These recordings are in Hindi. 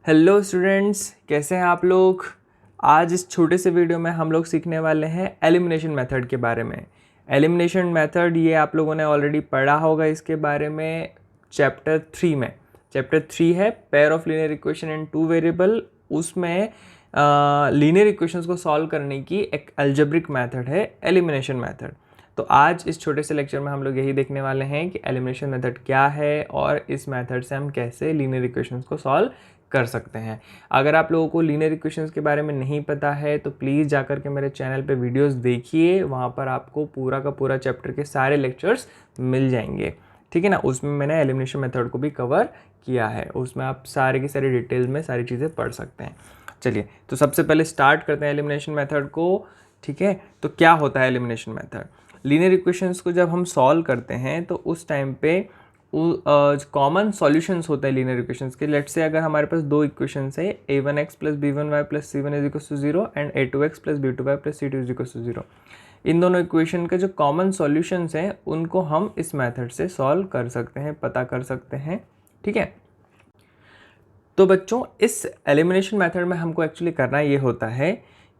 हेलो स्टूडेंट्स, कैसे हैं आप लोग। आज इस छोटे से वीडियो में हम लोग सीखने वाले हैं एलिमिनेशन मेथड के बारे में। एलिमिनेशन मेथड ये आप लोगों ने ऑलरेडी पढ़ा होगा इसके बारे में चैप्टर 3 में। चैप्टर 3 है pair of linear equation and two variable. उसमें लीनियर इक्वेशंस को सॉल्व करने की एक अलजेब्रिक मेथड है एलिमिनेशन मेथड। तो आज इस छोटे से लेक्चर में हम लोग यही देखने वाले हैं कि एलिमिनेशन मेथड क्या है और इस मेथड से हम कैसे लीनियर इक्वेशंस को सॉल्व कर सकते हैं। अगर आप लोगों को लीनियर इक्वेशंस के बारे में नहीं पता है तो प्लीज़ जाकर के मेरे चैनल पे वीडियोस देखिए, वहाँ पर आपको पूरा का पूरा चैप्टर के सारे लेक्चर्स मिल जाएंगे। ठीक है ना। उसमें मैंने एलिमिनेशन मेथड को भी कवर किया है, उसमें आप सारे की सारी डिटेल में सारी चीज़ें पढ़ सकते हैं। चलिए तो सबसे पहले स्टार्ट करते हैं एलिमिनेशन मेथड को। ठीक है, तो क्या होता है एलिमिनेशन मेथड। लीनियर इक्वेशंस को जब हम सॉल्व करते हैं तो उस टाइम पे कॉमन सॉल्यूशंस होते हैं लीनियर इक्वेशंस के। लेट्स से अगर हमारे पास दो इक्वेशंस है a1x plus b1y plus c1 is equal to 0 and a2x plus b2y plus c2 is equal to 0। इन दोनों इक्वेशन के जो कॉमन सॉल्यूशंस हैं उनको हम इस मेथड से सॉल्व कर सकते हैं, पता कर सकते हैं। ठीक है, तो बच्चों इस एलिमिनेशन मेथड में हमको एक्चुअली करना ये होता है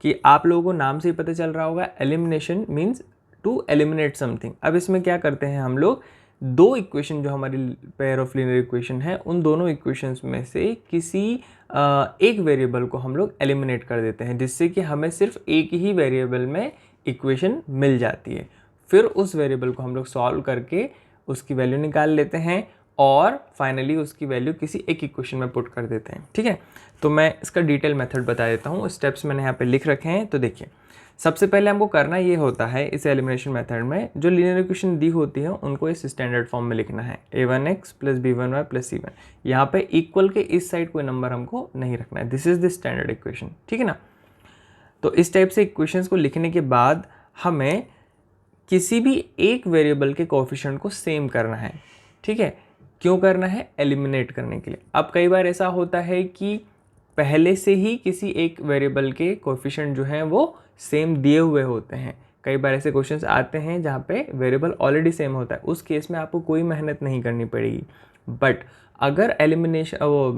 कि आप लोगों को नाम से ही पता चल रहा होगा, elimination means to eliminate something. अब इसमें क्या करते हैं हम लोग, दो इक्वेशन जो हमारी पेयर ऑफ लीनियर इक्वेशन है उन दोनों इक्वेशंस में से किसी एक वेरिएबल को हम लोग एलिमिनेट कर देते हैं, जिससे कि हमें सिर्फ एक ही वेरिएबल में इक्वेशन मिल जाती है। फिर उस वेरिएबल को हम लोग सॉल्व करके उसकी वैल्यू निकाल लेते हैं और फाइनली उसकी वैल्यू किसी एक इक्वेशन में पुट कर देते हैं। ठीक है, तो मैं इसका डिटेल मेथड बता देता हूँ, स्टेप्स मैंने यहाँ पे लिख रखे हैं। तो देखिए, सबसे पहले हमको करना ये होता है इस एलिमिनेशन मेथड में जो लीनियर इक्वेशन दी होती है उनको इस स्टैंडर्ड फॉर्म में लिखना है। a1x plus b1y plus c1। यहाँ पे इक्वल के इस साइड कोई नंबर हमको नहीं रखना है। This is the standard equation. ठीक है ना। तो इस टाइप से इक्वेशंस को लिखने के बाद हमें किसी भी एक वेरिएबल के कोएफिशिएंट को सेम करना है। ठीक है, क्यों करना है, एलिमिनेट करने के लिए। अब कई बार ऐसा होता है कि पहले से ही किसी एक वेरिएबल के कोएफिशिएंट जो हैं वो सेम दिए हुए होते हैं। कई बार ऐसे क्वेश्चंस आते हैं जहाँ पे वेरिएबल ऑलरेडी सेम होता है, उस केस में आपको कोई मेहनत नहीं करनी पड़ेगी। बट अगर एलिमिनेशन वो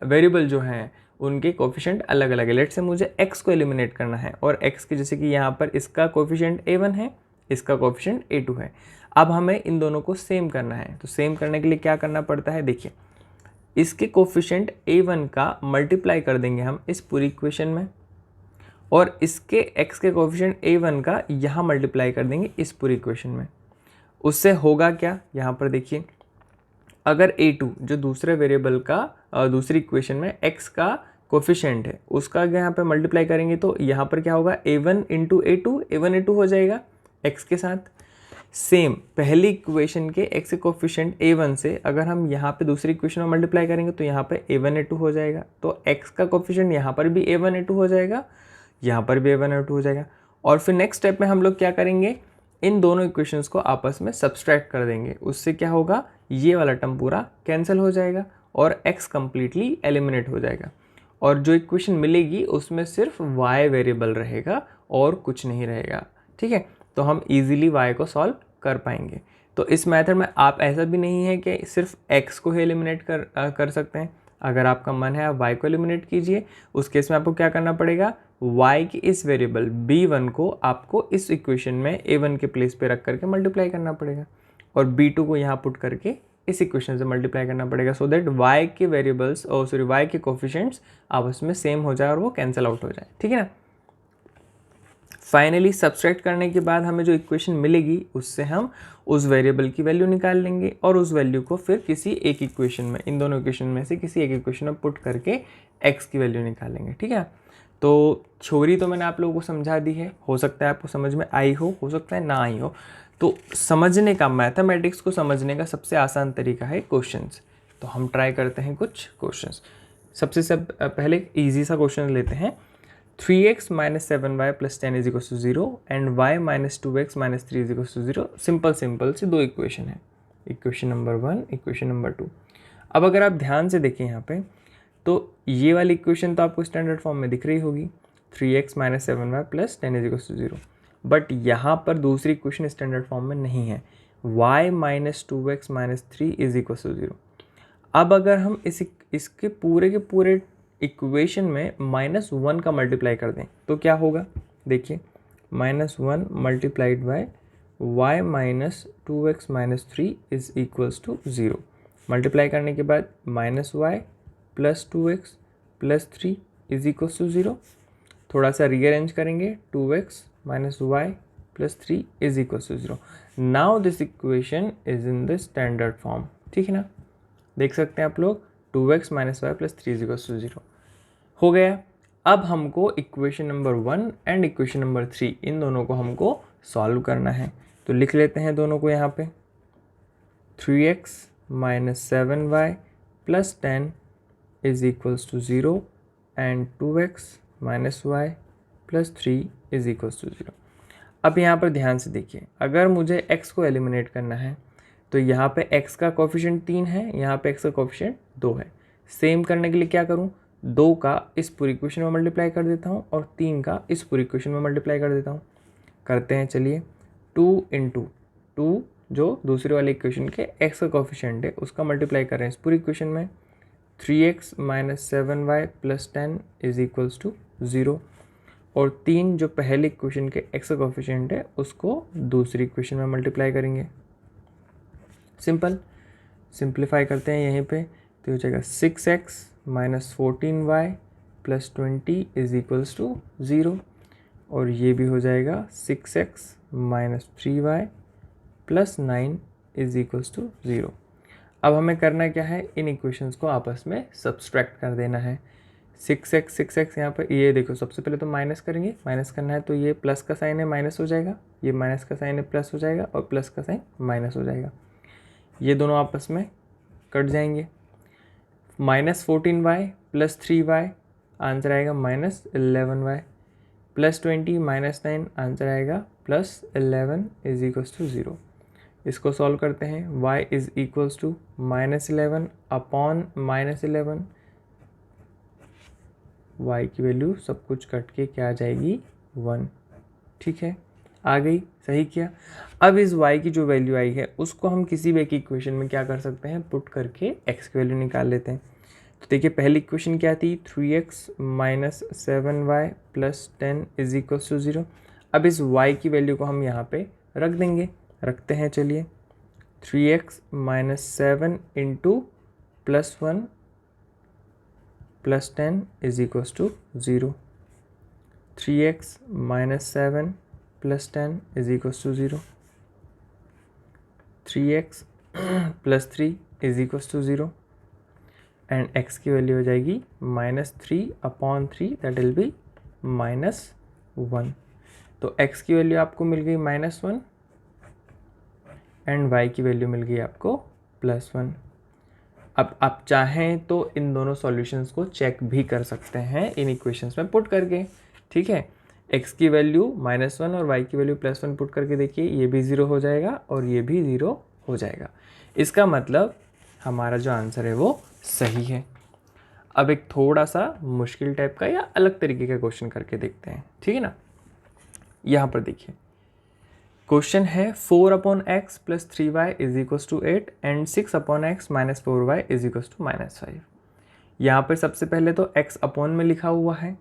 वेरिएबल जो हैं उनके कोएफिशिएंट अलग अलग है, लेट से मुझे x को एलिमिनेट करना है और x के जैसे कि यहाँ पर इसका कोएफिशिएंट a1 है, इसका कोएफिशिएंट a2 है। अब हमें इन दोनों को सेम करना है, तो सेम करने के लिए क्या करना पड़ता है, देखिए इसके कोएफिशिएंट a1 का मल्टीप्लाई कर देंगे हम इस पूरी इक्वेशन में और इसके x के कोएफिशिएंट a1 का यहाँ मल्टीप्लाई कर देंगे इस पूरी इक्वेशन में। उससे होगा क्या, यहाँ पर देखिए, अगर a2 जो दूसरे वेरिएबल का दूसरी इक्वेशन में x का कोएफिशिएंट है उसका यहाँ पे मल्टीप्लाई करेंगे तो यहाँ पर क्या होगा, a1 इंटू a1 a2 हो जाएगा x के साथ। सेम पहली इक्वेशन के x के कोएफिशिएंट a1 से अगर हम यहाँ पे दूसरी इक्वेशन में मल्टीप्लाई करेंगे तो यहाँ पे a1 a2 हो जाएगा। तो x का कोएफिशिएंट यहाँ पर भी a1 a2 हो जाएगा, यहाँ पर भी a1 a2 हो जाएगा। और फिर नेक्स्ट स्टेप में हम लोग क्या करेंगे, इन दोनों इक्वेशंस को आपस में सब्सट्रैक्ट कर देंगे। उससे क्या होगा, ये वाला टर्म पूरा कैंसिल हो जाएगा और x कंप्लीटली एलिमिनेट हो जाएगा और जो इक्वेशन मिलेगी उसमें सिर्फ y वेरिएबल रहेगा और कुछ नहीं रहेगा। ठीक है, तो हम इजीली y को सॉल्व कर पाएंगे। तो इस मेथड में आप ऐसा भी नहीं है कि सिर्फ x को ही एलिमिनेट कर सकते हैं। अगर आपका मन है आप y को एलिमिनेट कीजिए। उस केस में आपको क्या करना पड़ेगा, y के इस वेरिएबल b1 को आपको इस इक्वेशन में a1 के प्लेस पे रख करके मल्टीप्लाई करना पड़ेगा और b2 को यहाँ पुट करके इस इक्वेशन से मल्टीप्लाई करना पड़ेगा, सो दैट y के वेरिएबल्स y के कोएफिशिएंट्स आपस में सेम हो जाए और वो कैंसिल आउट हो जाए। ठीक है ना। फाइनली सब्सट्रैक्ट करने के बाद हमें जो इक्वेशन मिलेगी उससे हम उस वेरिएबल की वैल्यू निकाल लेंगे और उस वैल्यू को फिर किसी एक इक्वेशन में, इन दोनों इक्वेशन में से किसी एक इक्वेशन में पुट करके x की वैल्यू निकालेंगे। ठीक है, तो थ्योरी तो मैंने आप लोगों को समझा दी है, हो सकता है आपको समझ में आई हो सकता है ना आई हो। तो समझने का, मैथमेटिक्स को समझने का सबसे आसान तरीका है क्वेश्चंस। तो हम ट्राई करते हैं कुछ क्वेश्चंस। सबसे पहले ईजी सा क्वेश्चन लेते हैं। 3x minus 7y plus 10 is equal to 0 and y minus 2x minus 3 is equal to 0। Simple सी दो इक्वेशन है, इक्वेशन नंबर 1, इक्वेशन नंबर 2। अब अगर आप ध्यान से देखें यहाँ पे तो ये वाली इक्वेशन तो आपको स्टैंडर्ड फॉर्म में दिख रही होगी, 3x minus 7y plus 10 is equal to 0। But यहाँ पर दूसरी इक्वेशन स्टैंडर्ड फॉर्म में नहीं है, y minus 2x minus 3 is equal to 0। अब अगर हम इसके पूरे के पूरे इक्वेशन में -1 का मल्टीप्लाई कर दें तो क्या होगा, देखिए -1 multiplied by y minus 2x minus 3 is equals to 0। Multiply करने के बाद -y plus 2x plus 3 is equals to 0। थोड़ा सा रीअरेंज करेंगे, 2x minus y plus 3 is equals to 0। Now this equation is in the standard form, ठीक है ना, देख सकते हैं आप लोग, 2x minus y plus 3 is equals to 0 हो गया। अब हमको equation number 1 and equation number 3 इन दोनों को हमको सॉल्व करना है, तो लिख लेते हैं दोनों को यहाँ पे। 3x minus 7y plus 10 is equals to 0 and 2x minus y plus 3 is equals to 0। अब यहाँ पर ध्यान से देखिए, अगर मुझे x को एलिमिनेट करना है तो यहाँ पे x का कोफिशिएंट 3 है, यहाँ पे x का कोफिशिएंट 2 है। सेम करने के लिए क्या करूँ, 2 का इस पूरी इक्वेशन में मल्टीप्लाई कर देता हूँ और 3 का इस पूरी इक्वेशन में मल्टीप्लाई कर देता हूँ। करते हैं, चलिए 2 इंटू 2 जो दूसरे वाले इक्वेशन के x का कोफिशिएंट है उसका मल्टीप्लाई कर रहे हैं इस पूरी इक्वेशन में। 3x minus 7y plus 10 is equals to 0 और 3 जो पहले इक्वेशन के x का कोफिशिएंट है उसको दूसरी इक्वेशन में मल्टीप्लाई करेंगे। सिंपल, सिंप्लीफाई करते हैं यहीं पे, तो हो जाएगा 6x minus 14y plus 20 is equals to 0 और ये भी हो जाएगा 6x minus 3y plus 9 is equals to 0। अब हमें करना क्या है, इन इक्वेशंस को आपस में सब्सट्रैक्ट कर देना है। 6x यहाँ पर, ये देखो सबसे पहले तो माइनस करेंगे, माइनस करना है तो ये प्लस का साइन है माइनस हो जाएगा, ये माइनस का साइन है प्लस हो जाएगा और प्लस का साइन माइनस हो जाएगा, ये दोनों आपस में कट जाएंगे। Minus 14y plus 3y answer आएगा minus 11y plus 20 minus 9 answer आएगा प्लस 11 इज इक्वल्स टू 0। इसको सॉल्व करते हैं, y is equals to minus 11 upon minus 11, y की वैल्यू सब कुछ कट के क्या आ जाएगी 1, ठीक है, आ गई, सही किया। अब इस y की जो वैल्यू आई है उसको हम किसी भी एक इक्वेशन में क्या कर सकते हैं, पुट करके x की वैल्यू निकाल लेते हैं। तो देखिए पहली इक्वेशन क्या थी, 3x minus 7y plus 10 is equals to 0। अब इस y की वैल्यू को हम यहाँ पे रख देंगे, रखते हैं, चलिए 3x minus 7 into plus 1 plus 10 is equals to 0। 3x minus 7 plus 10 is equals to 0। 3x plus 3 is equals to 0 and x की वैल्यू हो जाएगी minus 3 upon 3 that will be minus 1। तो x की वैल्यू आपको मिल गई माइनस 1 एंड y की वैल्यू मिल गई आपको प्लस 1। अब आप चाहें तो इन दोनों सॉल्यूशंस को चेक भी कर सकते हैं इन इक्वेशंस में पुट करके, ठीक है। x की वैल्यू माइनस 1 और y की वैल्यू प्लस 1 पुट करके देखिए, ये भी 0 हो जाएगा और ये भी 0 हो जाएगा। इसका मतलब हमारा जो आंसर है वो सही है। अब एक थोड़ा सा मुश्किल टाइप का या अलग तरीके का क्वेश्चन करके देखते हैं, ठीक है ना। यहाँ पर देखिए क्वेश्चन है 4 upon x plus 3y is equals to 8 and 6 upon x minus 4y is equals to minus 5। यहाँ पर सबसे पहले तो x अपॉन में लिखा हुआ है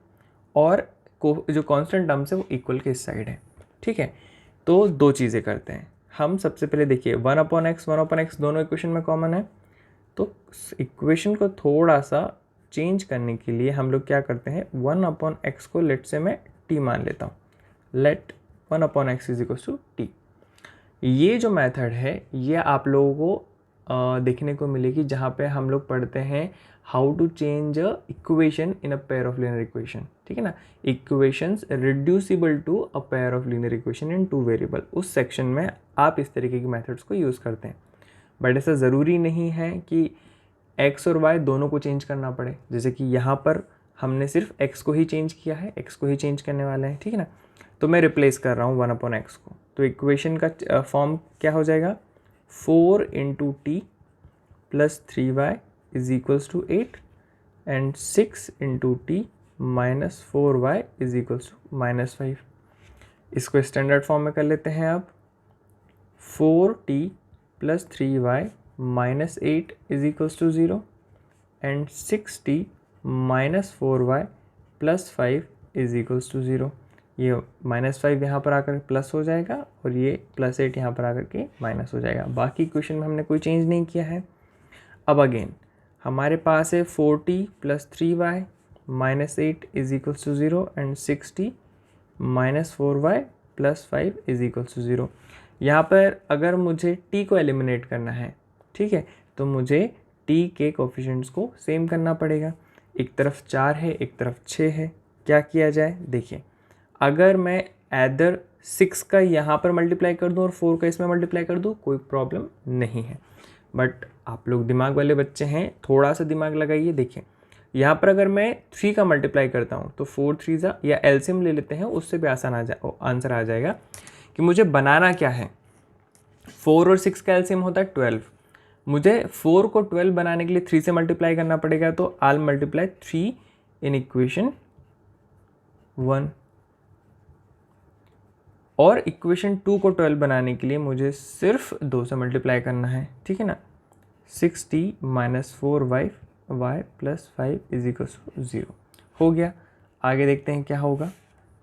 और जो कांस्टेंट टर्म्स है वो इक्वल के इस साइड है, ठीक है। तो दो चीज़ें करते हैं हम, सबसे पहले देखिए 1 अपॉन एक्स दोनों इक्वेशन में कॉमन है, तो इक्वेशन को थोड़ा सा चेंज करने के लिए हम लोग क्या करते हैं, 1 अपॉन एक्स को लेट से मैं t मान लेता हूँ, let 1 upon x is equal to t. ये जो मेथड है ये आप लोगों को देखने को मिलेगी जहाँ पे हम लोग पढ़ते हैं how to change a equation in a pair of linear equation, ठीक है ना। Equations reducible to a pair of linear equation in 2 variable, उस सेक्शन में आप इस तरीके की मेथड्स को यूज़ करते हैं। बट ऐसा ज़रूरी नहीं है कि x और y दोनों को चेंज करना पड़े, जैसे कि यहाँ पर हमने सिर्फ x को ही चेंज किया है, x को ही चेंज करने वाले हैं, ठीक है ना। तो मैं रिप्लेस कर रहा हूँ 1 अपॉन एक्स को, तो इक्वेशन का फॉर्म क्या हो जाएगा, 4 into t plus 3y is equals to 8 and 6 into t minus 4y is equals to minus 5। इसको स्टैंडर्ड फॉर्म में कर लेते हैं अब, 4t plus 3y minus 8 is equals to 0 and 6t minus 4y plus 5 is equals to 0। ये -5 यहाँ पर आकर प्लस हो जाएगा और ये +8 यहाँ पर आकर के माइनस हो जाएगा। बाकी इक्वेशन में हमने कोई चेंज नहीं किया है। अब अगेन हमारे पास है 4t plus 3y minus 8 is equals to 0 and 6t minus 4y plus 5 is equals to 0। यहाँ पर अगर मुझे t को एलिमिनेट करना है, ठीक है, तो मुझे t के कोफिशिएंट्स को सेम करना पड़ेगा। एक तरफ 4 है, एक तरफ 6 है। क्या किया जाए, देखिए, अगर मैं एदर 6 का यहाँ पर मल्टीप्लाई कर दूँ और 4 का इसमें मल्टीप्लाई कर दूँ, कोई प्रॉब्लम नहीं है। बट आप लोग दिमाग वाले बच्चे हैं, थोड़ा सा दिमाग लगाइए। देखिए, यहाँ पर अगर मैं 3 का मल्टीप्लाई करता हूँ तो 4 3 या एलसीएम ले लेते हैं, उससे भी आसान आंसर आ जाएगा कि मुझे बनाना क्या है। 4 और 6 का एलसीएम होता है 12। मुझे 4 को 12 बनाने के लिए 3 से मल्टीप्लाई करना पड़ेगा, तो I'll मल्टीप्लाई 3 इन इक्वेशन 1। और इक्वेशन 2 को 12 बनाने के लिए मुझे सिर्फ 2 से मल्टीप्लाई करना है, ठीक है ना। 6t minus 4y plus 5 is equal to 0 हो गया। आगे देखते हैं क्या होगा।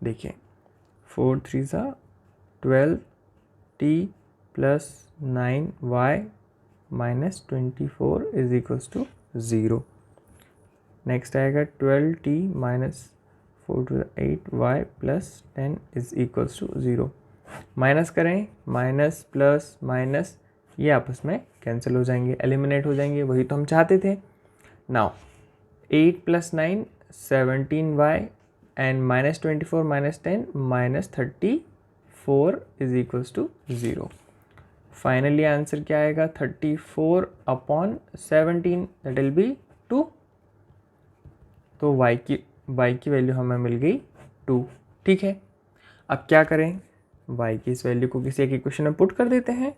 देखिए, 4 3 12t plus 9y minus 24 is equals to 0। Next आएगा 12t minus 4 to 8y plus 10 is equals to 0। Minus करें, माइनस प्लस माइनस ये आपस में कैंसिल हो जाएंगे, एलिमिनेट हो जाएंगे, वही तो हम चाहते थे। Now 8 plus 9 17y and minus 24 minus 10 minus 34 is equals to 0। Finally answer क्या आएगा, 34 अपॉन 17 दैट विल बी 2। तो y की वैल्यू हमें मिल गई 2, ठीक है। अब क्या करें, y की इस वैल्यू को किसी एक इक्वेशन में पुट कर देते हैं।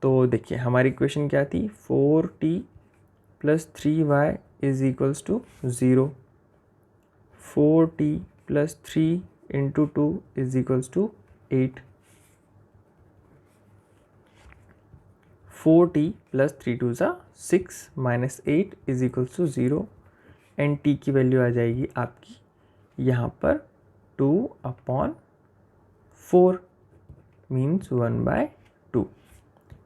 तो देखिए, हमारी इक्वेशन क्या थी, 4t plus 3y is equals to 0। 4t plus 3 into 2 is equals to 8। 4t plus 3 2 6 minus 8 is equals to 0 and t की वैल्यू आ जाएगी आपकी यहाँ पर 2 अपॉन 4 मीन्स 1/2,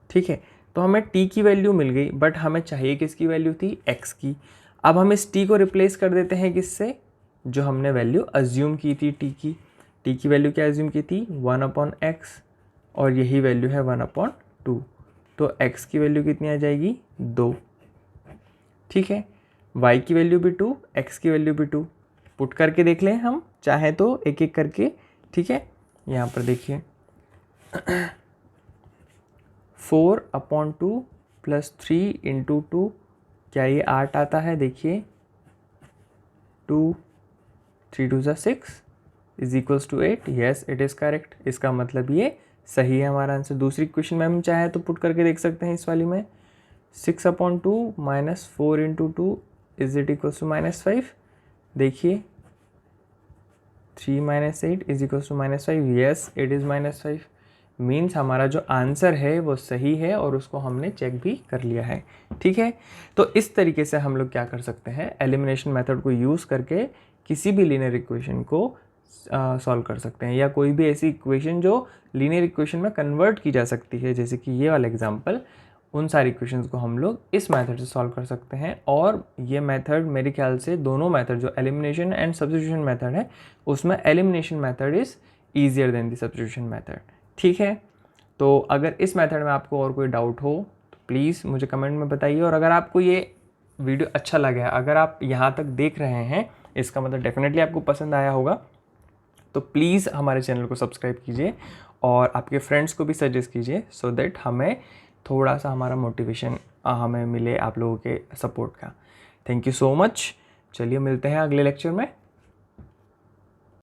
ठीक है। तो हमें t की वैल्यू मिल गई, बट हमें चाहिए किसकी वैल्यू थी, x की। अब हम इस t को रिप्लेस कर देते हैं किससे, जो हमने वैल्यू अज्यूम की थी t की। t की वैल्यू क्या अज्यूम की थी, 1/x, और यही वैल्यू है 1/2। तो x की वैल्यू कितनी आ जाएगी, 2, ठीक है। y की वैल्यू भी 2, x की वैल्यू भी 2। पुट करके देख लें हम, चाहे तो एक एक करके, ठीक है। यहाँ पर देखिए 4/2 प्लस 3 इंटू 2, क्या ये 8 आता है, देखिए 2 3 2 6 is equals to 8। Yes, it is correct. इसका मतलब ये सही है हमारा आंसर। दूसरी क्वेश्चन में हम चाहे तो पुट करके देख सकते हैं इस वाली में, 6/2 minus 4 into 2 is it equals to -5। देखिए 3 minus 8 is equals to -5। Yes, it is -5। Means हमारा जो आंसर है वो सही है और उसको हमने चेक भी कर लिया है, ठीक है। तो इस तरीके से हम लोग क्या कर सकते हैं, एलिमिनेशन मेथड को यूज़ करके किसी भी लीनियर इक्वेशन को सॉल्व कर सकते हैं, या कोई भी ऐसी इक्वेशन जो लीनियर इक्वेशन में कन्वर्ट की जा सकती है, जैसे कि ये वाला एग्जांपल। उन सारी इक्वेशंस को हम लोग इस मेथड से सॉल्व कर सकते हैं। और ये मेथड मेरे ख्याल से दोनों मेथड, जो एलिमिनेशन एंड सब्स्टिट्यूशन मेथड है, उसमें elimination method is easier than the substitution method, ठीक है। तो अगर इस मेथड में आपको और कोई डाउट हो तो प्लीज़ मुझे कमेंट में बताइए। और अगर आपको ये वीडियो अच्छा लगा है, अगर आप यहाँ तक देख रहे हैं, इसका मतलब डेफिनेटली आपको पसंद आया होगा, तो प्लीज़ हमारे चैनल को सब्सक्राइब कीजिए और आपके फ्रेंड्स को भी सजेस्ट कीजिए, सो दैट हमें थोड़ा सा हमारा मोटिवेशन हमें मिले आप लोगों के सपोर्ट का। Thank you so much. चलिए मिलते हैं अगले लेक्चर में।